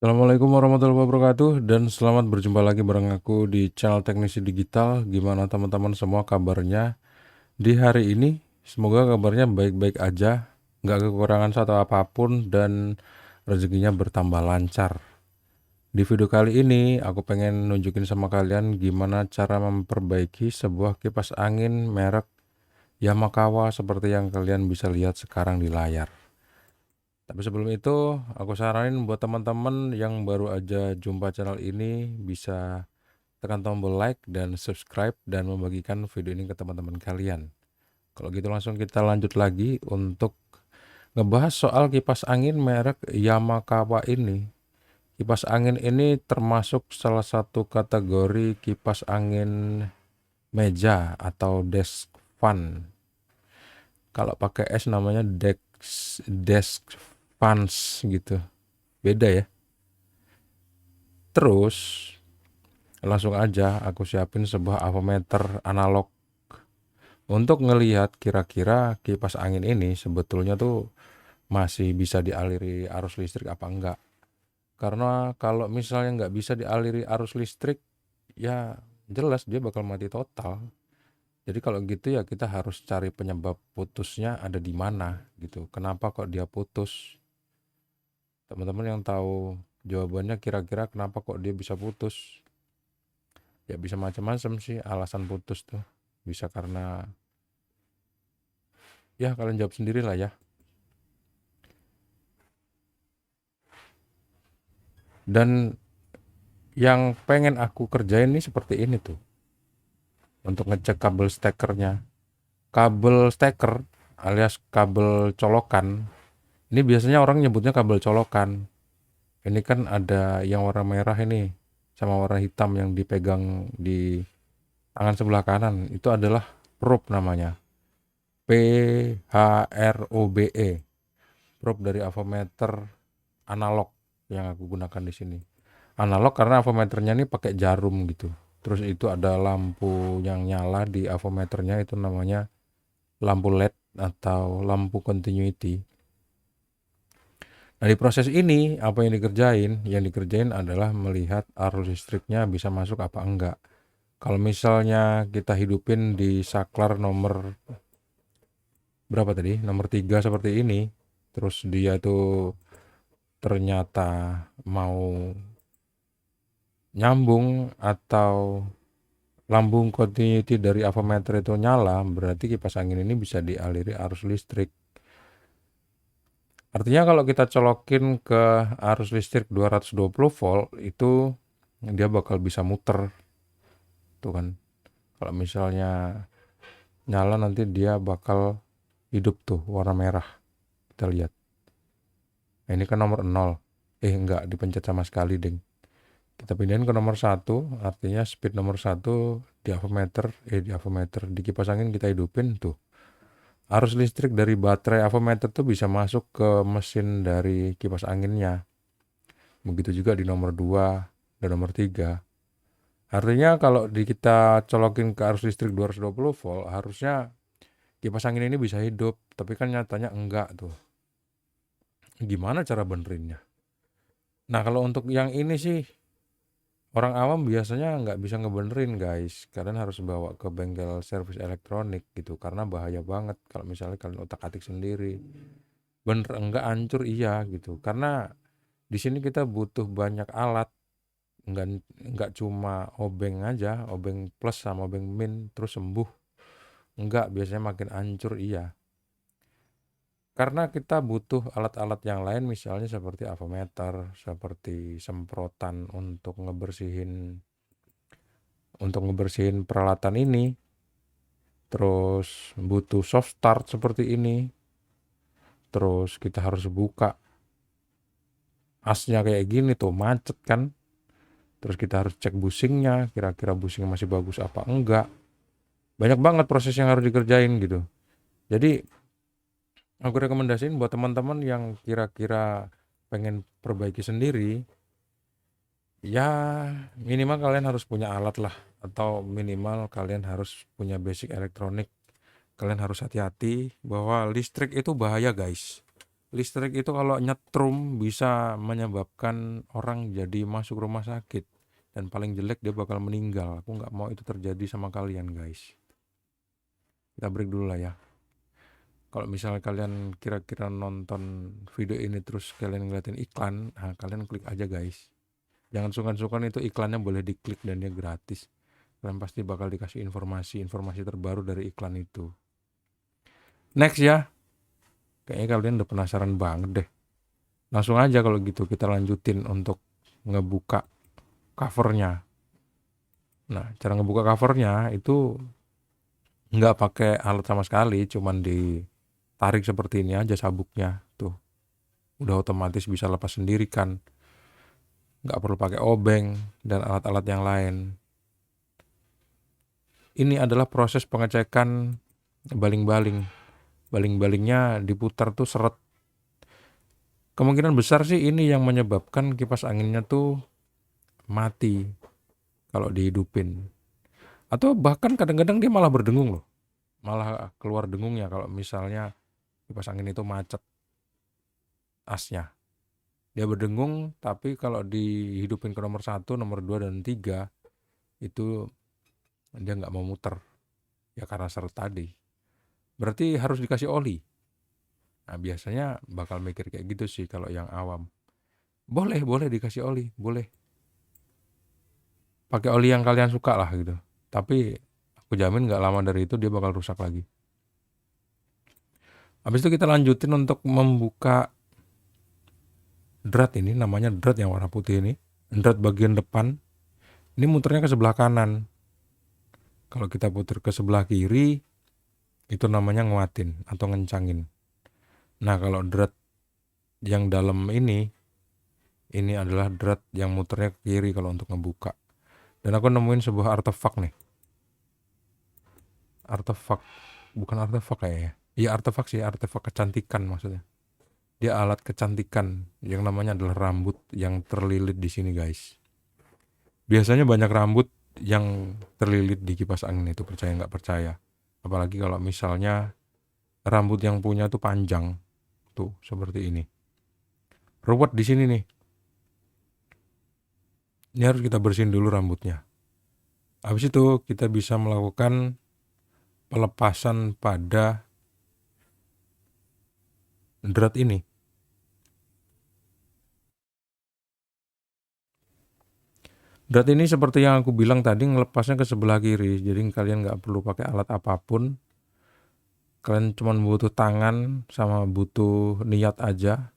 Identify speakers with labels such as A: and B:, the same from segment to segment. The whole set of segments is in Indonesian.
A: Assalamualaikum warahmatullahi wabarakatuh dan selamat berjumpa lagi bareng aku di channel Teknisi Digital. Gimana teman-teman semua kabarnya di hari ini? Semoga kabarnya baik-baik aja, nggak kekurangan satu apapun dan rezekinya bertambah lancar. Di video kali ini aku pengen nunjukin sama kalian gimana cara memperbaiki sebuah kipas angin merek Yamakawa seperti yang kalian bisa lihat sekarang di layar. Tapi sebelum itu, aku saranin buat teman-teman yang baru aja jumpa channel ini bisa tekan tombol like dan subscribe dan membagikan video ini ke teman-teman kalian. Kalau gitu langsung kita lanjut lagi untuk ngebahas soal kipas angin merek Yamakawa ini. Kipas angin ini termasuk salah satu kategori kipas angin meja atau desk fan. Kalau pakai S namanya desk fans gitu. Beda ya. Terus langsung aja aku siapin sebuah avometer analog untuk ngelihat kira-kira kipas angin ini sebetulnya tuh masih bisa dialiri arus listrik apa enggak. Karena kalau misalnya nggak bisa dialiri arus listrik, ya jelas dia bakal mati total. Jadi kalau gitu ya kita harus cari penyebab putusnya ada di mana gitu. Kenapa kok dia putus? Teman-teman yang tahu jawabannya kira-kira kenapa kok dia bisa putus? Ya bisa macam-macam sih alasan putus tuh. Bisa karena ya kalian jawab sendiri lah ya. Dan yang pengen aku kerjain nih seperti ini tuh. Untuk ngecek kabel stekernya. Kabel steker alias kabel colokan. Ini biasanya orang nyebutnya kabel colokan. Ini kan ada yang warna merah ini sama warna hitam yang dipegang di tangan sebelah kanan. Itu adalah probe namanya. PHROBE. Probe dari avometer analog yang aku gunakan di sini. Analog karena avometernya ini pakai jarum gitu. Terus itu ada lampu yang nyala di avometernya, itu namanya lampu LED atau lampu continuity. Nah di proses ini apa yang dikerjain? Yang dikerjain adalah melihat arus listriknya bisa masuk apa enggak. Kalau misalnya kita hidupin di saklar nomor berapa tadi? Nomor 3 seperti ini. Terus dia tuh ternyata mau nyambung atau lambung continuity dari avometer itu nyala, berarti kipas angin ini bisa dialiri arus listrik. Artinya kalau kita colokin ke arus listrik 220 volt, itu dia bakal bisa muter. Tuh kan. Kalau misalnya nyala nanti dia bakal hidup tuh warna merah. Kita lihat. Nah, ini kan nomor 0. Enggak dipencet sama sekali, deng. Kita pindahin ke nomor 1, artinya speed nomor 1 di avometer di kipas angin kita hidupin tuh. Arus listrik dari baterai avometer tuh bisa masuk ke mesin dari kipas anginnya. Begitu juga di nomor 2 dan nomor 3. Artinya kalau kita colokin ke arus listrik 220 volt, harusnya kipas angin ini bisa hidup, tapi kan nyatanya enggak tuh. Gimana cara benerinnya? Nah kalau untuk yang ini sih orang awam biasanya nggak bisa ngebenerin guys. Kalian harus bawa ke bengkel servis elektronik gitu, karena bahaya banget kalau misalnya kalian otak-atik sendiri. Bener enggak hancur iya gitu. Karena di sini kita butuh banyak alat, enggak cuma obeng aja, obeng plus sama obeng min terus sembuh. Enggak, biasanya makin hancur iya. Karena kita butuh alat-alat yang lain misalnya seperti avometer, seperti semprotan untuk ngebersihin peralatan ini. Terus butuh soft start seperti ini. Terus kita harus buka asnya kayak gini tuh, macet kan. Terus kita harus cek busingnya, kira-kira busingnya masih bagus apa enggak. Banyak banget proses yang harus dikerjain gitu. Jadi aku rekomendasiin buat teman-teman yang kira-kira pengen perbaiki sendiri, ya minimal kalian harus punya alat lah, atau minimal kalian harus punya basic elektronik. Kalian harus hati-hati bahwa listrik itu bahaya guys. Listrik itu kalau nyetrum bisa menyebabkan orang jadi masuk rumah sakit. Dan paling jelek dia bakal meninggal. Aku nggak mau itu terjadi sama kalian guys. Kita break dulu lah ya. Kalau misalnya kalian kira-kira nonton video ini terus kalian ngeliatin iklan, nah kalian klik aja guys. Jangan sungkan-sungkan, itu iklannya boleh diklik dan dia gratis. Kalian pasti bakal dikasih informasi terbaru dari iklan itu. Next ya. Kayaknya kalian udah penasaran banget deh. Langsung aja kalau gitu kita lanjutin untuk ngebuka covernya. Nah, cara ngebuka covernya itu nggak pakai alat sama sekali, cuman ditarik seperti ini aja sabuknya. Tuh, udah otomatis bisa lepas sendiri kan. Nggak perlu pakai obeng dan alat-alat yang lain. Ini adalah proses pengecekan baling-baling. Baling-balingnya diputar tuh seret. Kemungkinan besar sih ini yang menyebabkan kipas anginnya tuh mati kalau dihidupin. Atau bahkan kadang-kadang dia malah berdengung loh. Malah keluar dengungnya kalau misalnya kipas angin itu macet asnya. Dia berdengung, tapi kalau dihidupin ke nomor 1, nomor 2, dan 3 itu dia nggak mau muter. Ya karena seret tadi. Berarti harus dikasih oli. Nah biasanya bakal mikir kayak gitu sih kalau yang awam. Boleh dikasih oli, boleh. Pakai oli yang kalian suka lah gitu. Tapi aku jamin nggak lama dari itu dia bakal rusak lagi. Habis itu kita lanjutin untuk membuka drat ini, namanya drat yang warna putih ini. Drat bagian depan. Ini muternya ke sebelah kanan. Kalau kita putar ke sebelah kiri, itu namanya nguatin atau ngencangin. Nah kalau drat yang dalam ini adalah drat yang muternya ke kiri kalau untuk ngebuka. Dan aku nemuin sebuah artefak nih. Bukan artefak kayaknya. Iya artefak sih, artefak kecantikan maksudnya. Dia alat kecantikan yang namanya adalah rambut yang terlilit di sini guys. Biasanya banyak rambut yang terlilit di kipas angin itu, percaya nggak percaya. Apalagi kalau misalnya rambut yang punya tuh panjang, tuh seperti ini. Ruwet di sini nih. Ini harus kita bersihin dulu rambutnya. Habis itu kita bisa melakukan pelepasan pada drat ini. Drat ini seperti yang aku bilang tadi, ngelepasnya ke sebelah kiri. Jadi kalian nggak perlu pakai alat apapun. Kalian cuma butuh tangan sama butuh niat aja.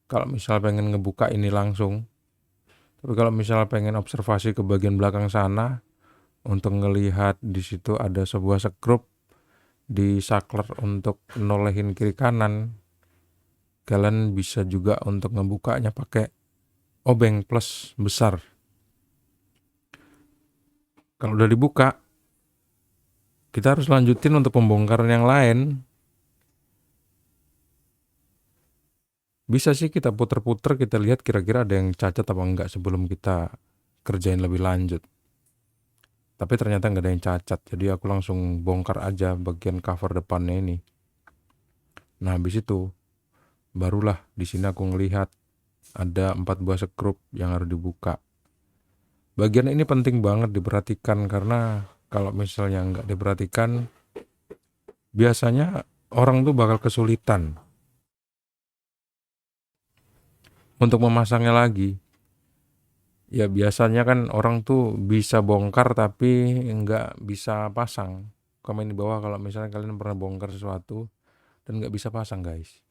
A: Kalau misal pengen ngebuka ini langsung. Tapi kalau misal pengen observasi ke bagian belakang sana, untuk ngelihat di situ ada sebuah sekrup di saklar untuk nolehin kiri kanan. Kalian bisa juga untuk ngebukanya pakai obeng plus besar. Kalau udah dibuka, kita harus lanjutin untuk pembongkaran yang lain. Bisa sih kita puter-puter, kita lihat kira-kira ada yang cacat apa enggak sebelum kita kerjain lebih lanjut. Tapi ternyata nggak ada yang cacat, jadi aku langsung bongkar aja bagian cover depannya ini. Nah habis itu barulah di sini aku ngelihat ada 4 buah sekrup yang harus dibuka. Bagian ini penting banget diperhatikan karena kalau misalnya nggak diperhatikan, biasanya orang tuh bakal kesulitan untuk memasangnya lagi. Ya biasanya kan orang tuh bisa bongkar tapi nggak bisa pasang. Komen di bawah kalau misalnya kalian pernah bongkar sesuatu dan nggak bisa pasang guys.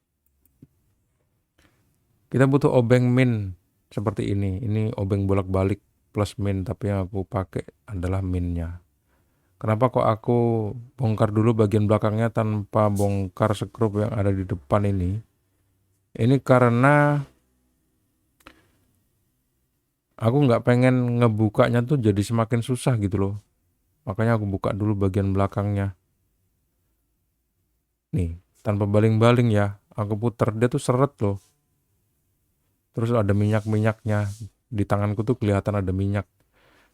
A: Kita butuh obeng min seperti ini. Ini obeng bolak-balik plus min, tapi yang aku pakai adalah minnya. Kenapa kok aku bongkar dulu bagian belakangnya tanpa bongkar sekrup yang ada di depan ini? Ini karena aku nggak pengen ngebukanya tuh jadi semakin susah gitu loh. Makanya aku buka dulu bagian belakangnya. Nih, tanpa baling-baling ya. Aku puter, dia tuh seret loh. Terus ada minyak-minyaknya. Di tanganku tuh kelihatan ada minyak.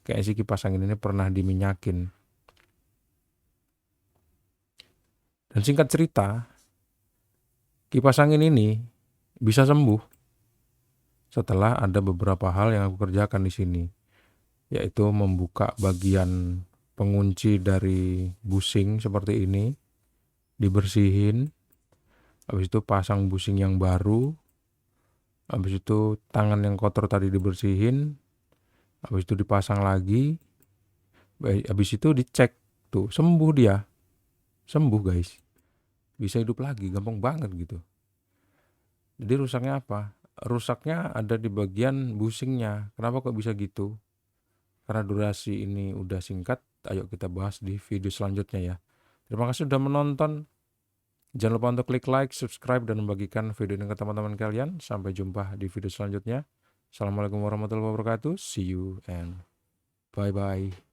A: Kayak si kipas angin ini pernah diminyakin. Dan singkat cerita, Kipas angin ini bisa sembuh setelah ada beberapa hal yang aku kerjakan di sini, yaitu membuka bagian pengunci dari busing seperti ini, dibersihin, habis itu pasang busing yang baru, habis itu tangan yang kotor tadi dibersihin, habis itu dipasang lagi, habis itu dicek, tuh sembuh dia, sembuh guys, bisa hidup lagi, gampang banget gitu. Jadi rusaknya apa? Rusaknya ada di bagian busingnya. Kenapa kok bisa gitu? Karena durasi ini udah singkat, ayo kita bahas di video selanjutnya ya. Terima kasih sudah menonton. Jangan lupa untuk klik like, subscribe, dan membagikan video ini ke teman-teman kalian. Sampai jumpa di video selanjutnya. Assalamualaikum warahmatullahi wabarakatuh. See you and bye-bye.